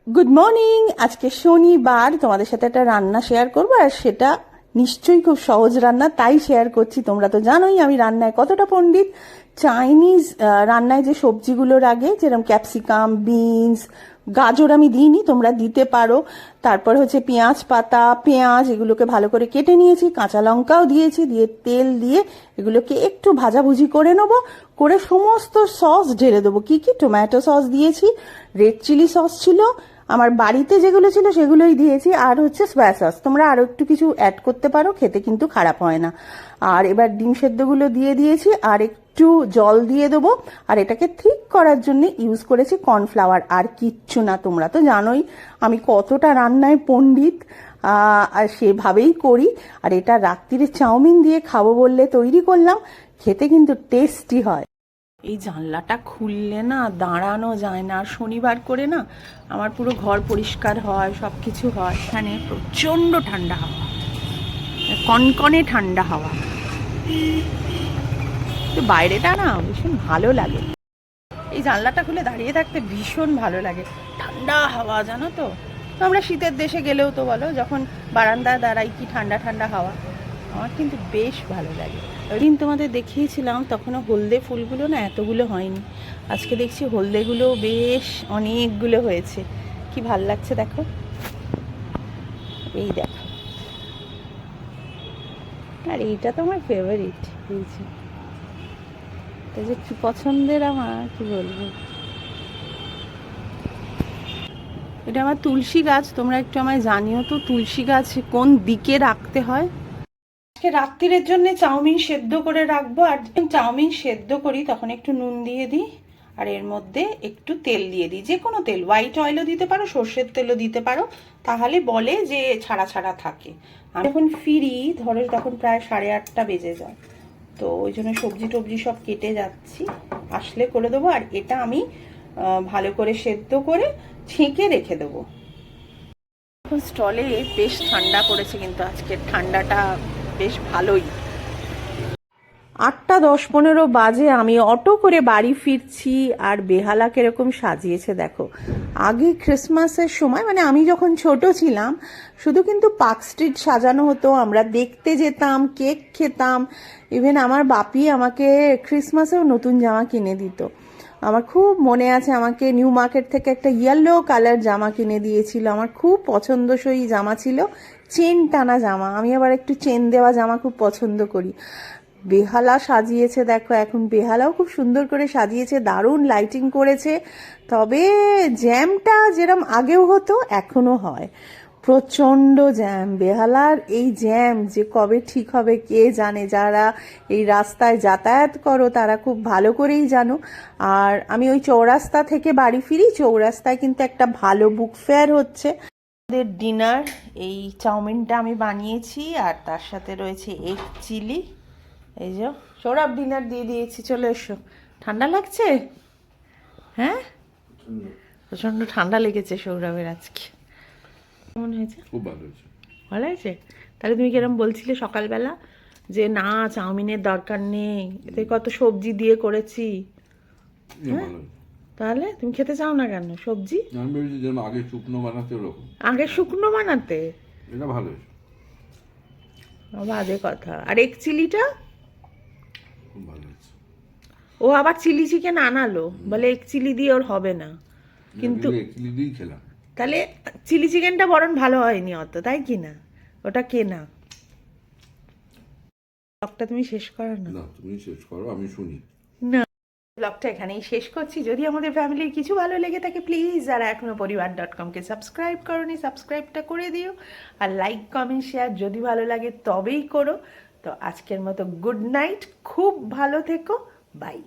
Good morning. আজকে শনিবার, তোমাদের সাথে একটা রান্না শেয়ার করবো, আর সেটা নিশ্চয়ই খুব সহজ রান্না, তাই শেয়ার করছি। তোমরা তো জানোই আমি রান্নায় কতটা পণ্ডিত। চাইনিজ রান্নায় যে সবজিগুলো লাগে, যেরকম ক্যাপসিকাম, বিনস, গাজর আমি দিইনি, তোমরা দিতে পারো। তারপর হচ্ছে পেঁয়াজ পাতা, পেঁয়াজ, এগুলোকে ভালো করে কেটে নিয়েছি, কাঁচা লঙ্কাও দিয়েছি, দিয়ে তেল দিয়ে এগুলোকে একটু ভাজাভুজি করে নেবো, করে সমস্ত সস ঢেলে দেবো। কি কি, টমেটো সস দিয়েছি, রেড চিলি সস ছিল, আমার বাড়িতে যেগুলো ছিল সেগুলোই দিয়েছি, আর হচ্ছে সয়া সস। তোমরা আরো একটু কিছু অ্যাড করতে পারো, খেতে কিন্তু খারাপ হয় না। আর এবার ডিম সেদ্ধগুলো দিয়ে দিয়েছি, আর একটু জল দিয়ে দেবো। আর এটাকে ঠিক করার জন্য ইউজ করেছি কর্নফ্লাওয়ার, আর কিচ্ছু না। তোমরা তো জানোই আমি কতটা রান্নায় পণ্ডিত, আর সেভাবেই করি। আর এটা রাত্রিরে চাউমিন দিয়ে খাবো বললে তৈরি করলাম, খেতে কিন্তু টেস্টি হয়। এই জানলাটা খুললে না দাঁড়ানো যায় না, আর শনিবার করে না আমার পুরো ঘর পরিষ্কার হয়, সব কিছু হয়। এখানে প্রচণ্ড ঠান্ডা হাওয়া, কনকনে ঠান্ডা হাওয়া, তো বাইরেটা না ভীষণ ভালো লাগে। এই জানলাটা খুলে দাঁড়িয়ে থাকতে ভীষণ ভালো লাগে, ঠান্ডা হাওয়া, জানো তো। আমরা শীতের দেশে গেলেও তো বলো, যখন বারান্দায় দাঁড়াই কি ঠান্ডা ঠান্ডা হাওয়া, আমার কিন্তু বেশ ভালো লাগে। ওইদিন তোমাদের দেখিয়েছিলাম, তখনও হলদে ফুলগুলো না এতগুলো হয়নি, আজকে দেখছি হলদেগুলো বেশ অনেকগুলো হয়েছে, কি ভাল লাগছে দেখো। এই দেখো, আর এইটা তো আমার ফেভারিট হয়েছে, এটা যে কি পছন্দের আমার, কি বলবো। এটা আমার তুলসী গাছ, তোমরা একটু আমায় জানিও তো তুলসী গাছ কোন দিকে রাখতে হয়। আজকে রাত্রিরের জন্য চাউমিন সেদ্ধ করে রাখবো, আর যখন চাউমিন সেদ্ধ করি তখন একটু নুন দিয়ে দিই, আর এর মধ্যে একটু তেল দিয়ে দিই, যে কোনো তেল, হোয়াইট অয়েলও দিতে পারো, সর্ষের তেলও দিতে পারো, তাহলে বলে যে ছাড়া ছাড়া থাকে। আমি যখন ফিরি ধরো তখন প্রায় 8:30 বেজে যায়, তো ওই জন্য সবজি টবজি সব কেটে যাচ্ছি, আসলে করে দেবো। আর এটা আমি ভালো করে সেদ্ধ করে ছেঁকে রেখে দেবো। এখন স্টলে বেশ ঠান্ডা পড়েছে, কিন্তু আজকের ঠান্ডাটা বেশ ভালোই। 8:10-15 বাজে, আমি অটো করে বাড়ি ফিরছি, আর বেহালা কিরকম সাজিয়েছে দেখো। আগে ক্রিসমাসের সময়, মানে আমি যখন ছোট ছিলাম, শুধু কিন্তু পার্ক স্ট্রিট সাজানো হতো, আমরা দেখতে যেতাম, কেক খেতাম, ইভেন আমার বাপি আমাকে ক্রিসমাসেও নতুন জামা কিনে দিত। আমার খুব মনে আছে, আমাকে নিউ মার্কেট থেকে একটা ইয়েলো কালার জামা কিনে দিয়েছিল, আমার খুব পছন্দসই জামা ছিল, চেন টানা জামা। আমি আবার একটু চেন দেওয়া জামা খুব পছন্দ করি। বেহালা সাজিয়েছে দেখো, এখন বেহালাও খুব সুন্দর করে সাজিয়েছে, দারুণ লাইটিং করেছে। তবে জ্যামটা যেরম আগেও হতো এখনো হয়, প্রচণ্ড জ্যাম। বেহালার এই জ্যাম যে কবে ঠিক হবে কে জানে, যারা এই রাস্তায় যাতায়াত করো তারা খুব ভালো করেই জানো। আর আমি ওই চৌরাস্তা থেকে বাড়ি ফিরি, চৌরাস্তায় কিন্তু একটা ভালো বুক ফেয়ার হচ্ছে। আমাদের ডিনার, এই চাউমিনটা আমি বানিয়েছি, আর তার সাথে রয়েছে এগ চিলি। এই যে সৌরভ ডিনার দিয়ে দিয়েছি, চলে এসো। ঠান্ডা লাগছে? হ্যাঁ, প্রচণ্ড ঠান্ডা লেগেছে সৌরভের আজকে। কেমন হয়েছে? খুব ভালো হয়েছে। ভালো হয়েছে? তাহলে তুমি কিরম বলছিলে সকালবেলা যে না চাউমিনের দরকার নেই, এতে কত সবজি দিয়ে করেছি। হ্যাঁ, তাহলে তুমি খেতে চাও না কেন সবজি? আমি ভেবেছি যেন আগে শুকনো বানাতে ওরকম। আগে শুকনো বানাতে? এটা ভালো হয়েছে, বাজে কথা। আর এগ চিলিটা? খুব ভালো হয়েছে। ও আবার চিলি চিকেন আনালো, বলে এগ চিলি দিয়ে ওর হবে না, কিন্তু চিলি দিয়েই খেলাম। তাহলে চিলি চিকেনটা বরং ভালো হয়নি অত, তাই কি না? ওটা কেনা। ব্লগটা তুমি শেষ করো না। না, তুমি শেষ করো, আমি শুনি। না, ব্লগটা এখানেই শেষ করছি। যদি আমাদের ফ্যামিলির কিছু ভালো লেগে থাকে, প্লিজ যারা এখনো পরিবার.com-কে সাবস্ক্রাইব করোনি, সাবস্ক্রাইবটা করে দিও, আর লাইক কমেন্ট শেয়ার যদি ভালো লাগে তবেই করো। তো আজকের মতো গুড নাইট, খুব ভালো থেকো, বাই।